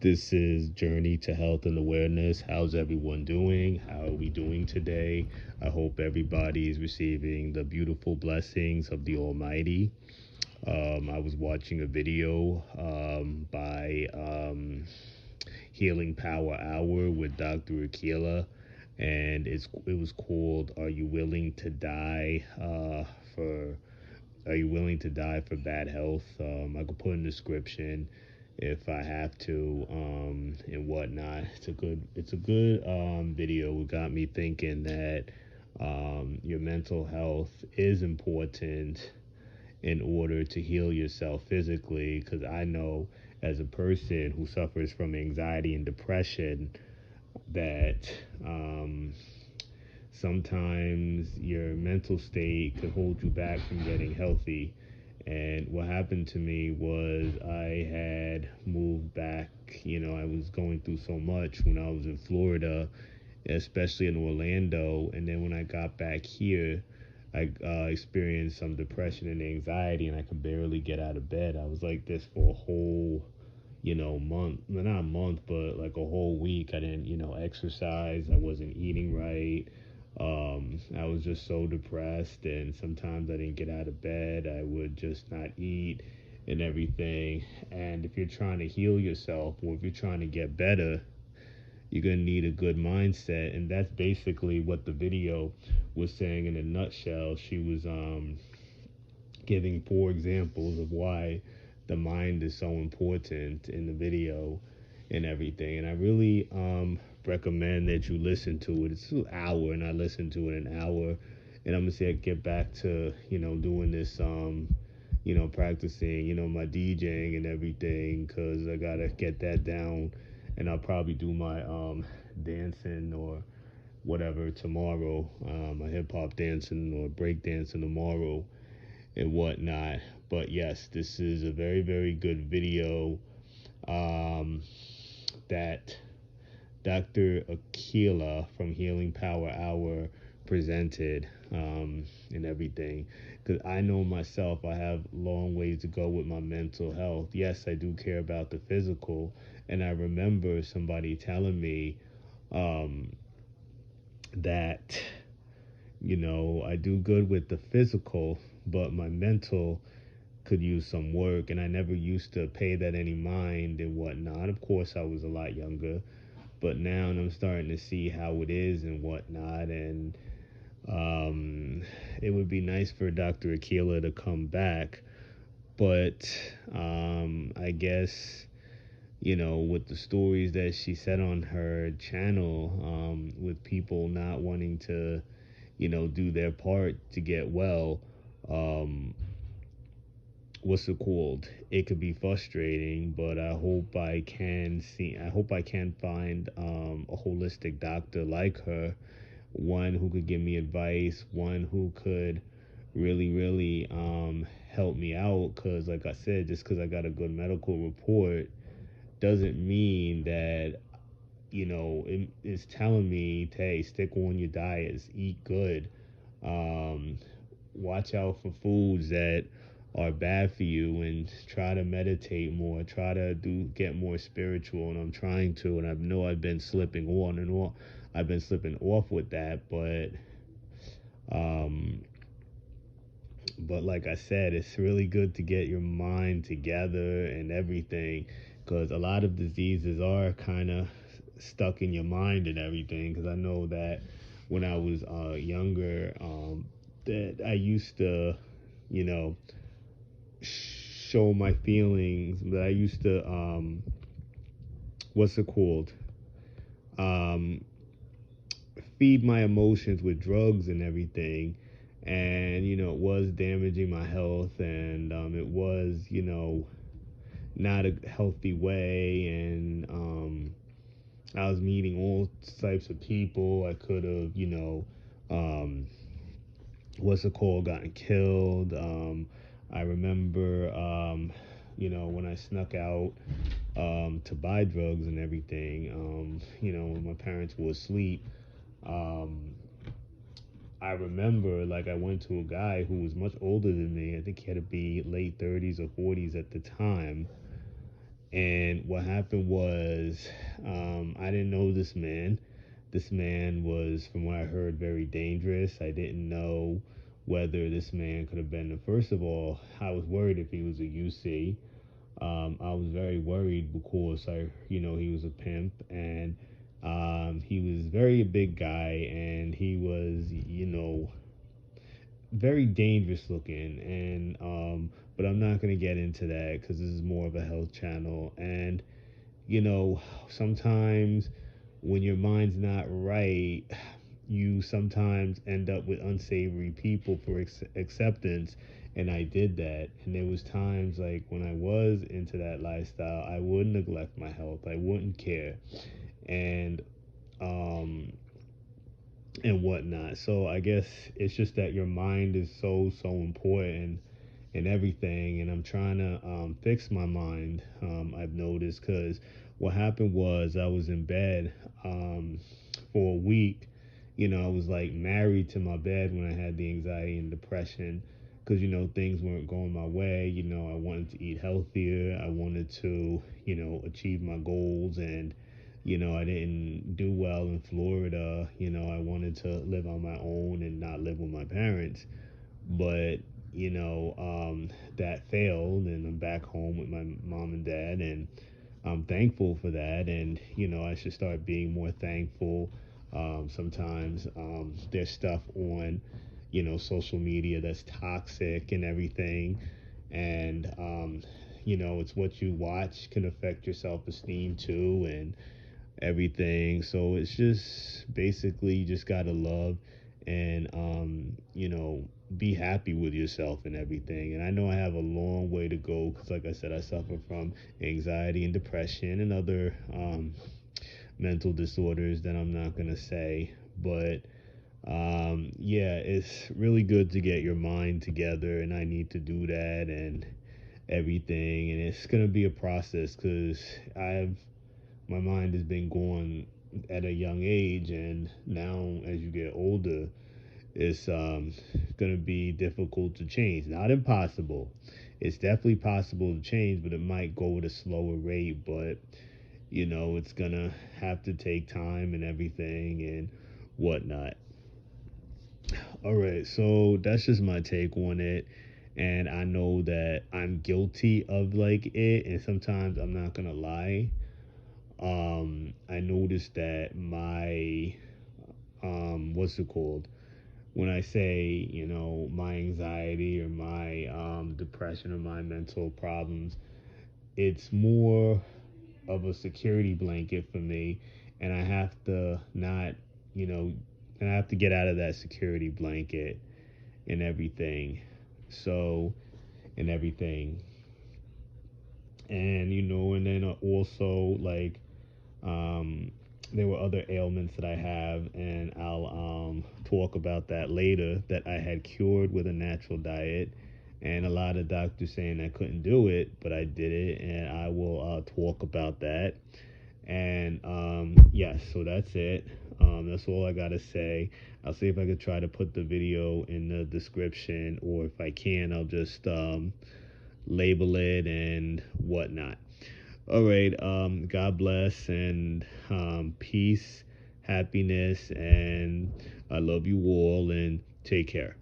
This is Journey to Health and Awareness. How's everyone doing? How are we doing today? I hope everybody is receiving the beautiful blessings of the Almighty. I was watching a video by Healing Power Hour with Dr. Akila, and it was called "Are You Willing to Die for Are You Willing to Die for Bad Health?" I could put in the description if I have to, and whatnot. It's a good video. It got me thinking that your mental health is important in order to heal yourself physically. Because I know, as a person who suffers from anxiety and depression, that sometimes your mental state could hold you back from getting healthy. And what happened to me was I had moved back. I was going through so much when I was in Florida, especially in Orlando. And then when I got back here, I experienced some depression and anxiety, and I could barely get out of bed. I was like this for a whole, month. Well, not a month, but like a whole week. I didn't, exercise. I wasn't eating right. I was just so depressed, and sometimes I didn't get out of bed. I would just not eat and everything. And if you're trying to heal yourself, or if you're trying to get better, you're going to need a good mindset. And that's basically what the video was saying in a nutshell. She was giving 4 examples of why the mind is so important in the video and everything. And I really recommend that you listen to it. It's an hour, and I listened to it an hour. And I'm gonna say I get back to doing this practicing my DJing and everything, because I gotta get that down. And I'll probably do my dancing or whatever tomorrow, my hip hop dancing or break dancing tomorrow and whatnot. But yes, this is a very, very good video um, that Dr. Akila from Healing Power Hour presented, and everything. Because I know myself, I have long ways to go with my mental health. Yes, I do care about the physical. And I remember somebody telling me um, that I do good with the physical, but my mental could use some work, and I never used to pay that any mind and whatnot. Of course, I was a lot younger, but now I'm starting to see how it is and whatnot. And um, it would be nice for Dr. Akila to come back, but I guess with the stories that she said on her channel, with people not wanting to do their part to get well, um, what's it called? It could be frustrating, but I hope I can find a holistic doctor like her, one who could give me advice, one who could really, really help me out. Because, like I said, just because I got a good medical report doesn't mean that it's telling me, hey, stick on your diets, eat good, um, watch out for foods that are bad for you, and try to meditate more, try to get more spiritual. And I'm trying to, and I know I've been slipping on and on. I've been slipping off with that, um, but like I said, it's really good to get your mind together and everything, because a lot of diseases are kind of stuck in your mind and everything. Because I know that when I was younger, that I used to, you know, show my feelings. That I used to, what's it called? Um, Feed my emotions with drugs and everything. And it was damaging my health, and it was not a healthy way. And I was meeting all types of people. I could have um, what's it called, gotten killed. I remember when I snuck out to buy drugs and everything, when my parents were asleep. um, I remember, like, I went to a guy who was much older than me. I think he had to be late 30s or 40s at the time. And what happened was, I didn't know this man. This man was, from what I heard, very dangerous. I didn't know whether this man could have been, first of all, I was worried if he was a UC. I was very worried because he was a pimp, and he was very a big guy, and he was, very dangerous looking. And but I'm not gonna get into that because this is more of a health channel. And you know, sometimes when your mind's not right, you sometimes end up with unsavory people for acceptance. And I did that. And there was times like when I was into that lifestyle, I would neglect my health. I wouldn't care. And um and whatnot. So I guess it's just that your mind is so important and everything. And I'm trying to fix my mind. I've noticed, because what happened was I was in bed for a week. I was like married to my bed when I had the anxiety and depression, because things weren't going my way. I wanted to eat healthier. I wanted to achieve my goals. And I didn't do well in Florida. I wanted to live on my own and not live with my parents. But that failed, and I'm back home with my mom and dad, and I'm thankful for that. And I should start being more thankful. Sometimes there's stuff on social media that's toxic and everything. And it's what you watch can affect your self-esteem too, and everything. So it's just basically you just gotta love and be happy with yourself and everything. And I know I have a long way to go, because like I said, I suffer from anxiety and depression and other mental disorders that I'm not gonna say. But yeah, it's really good to get your mind together, and I need to do that and everything. And it's gonna be a process, because I've my mind has been going at a young age, and now as you get older, it's going to be difficult to change. Not impossible. It's definitely possible to change, but it might go at a slower rate. But it's going to have to take time and everything and whatnot. All right, so that's just my take on it. And I know that I'm guilty of like it, and sometimes I'm not gonna lie. I noticed that my what's it called? When I say, my anxiety or my depression or my mental problems, it's more of a security blanket for me, and I have to not, you know, and I have to get out of that security blanket and everything. So, and everything. And and then also like Um, there were other ailments that I have, and I'll talk about that later, that I had cured with a natural diet. And a lot of doctors saying I couldn't do it, but I did it, and I will talk about that. And yes, so that's it. That's all I gotta say. I'll see if I could try to put the video in the description, or if I can, I'll just label it and whatnot. All right. God bless, and peace, happiness, and I love you all, and take care.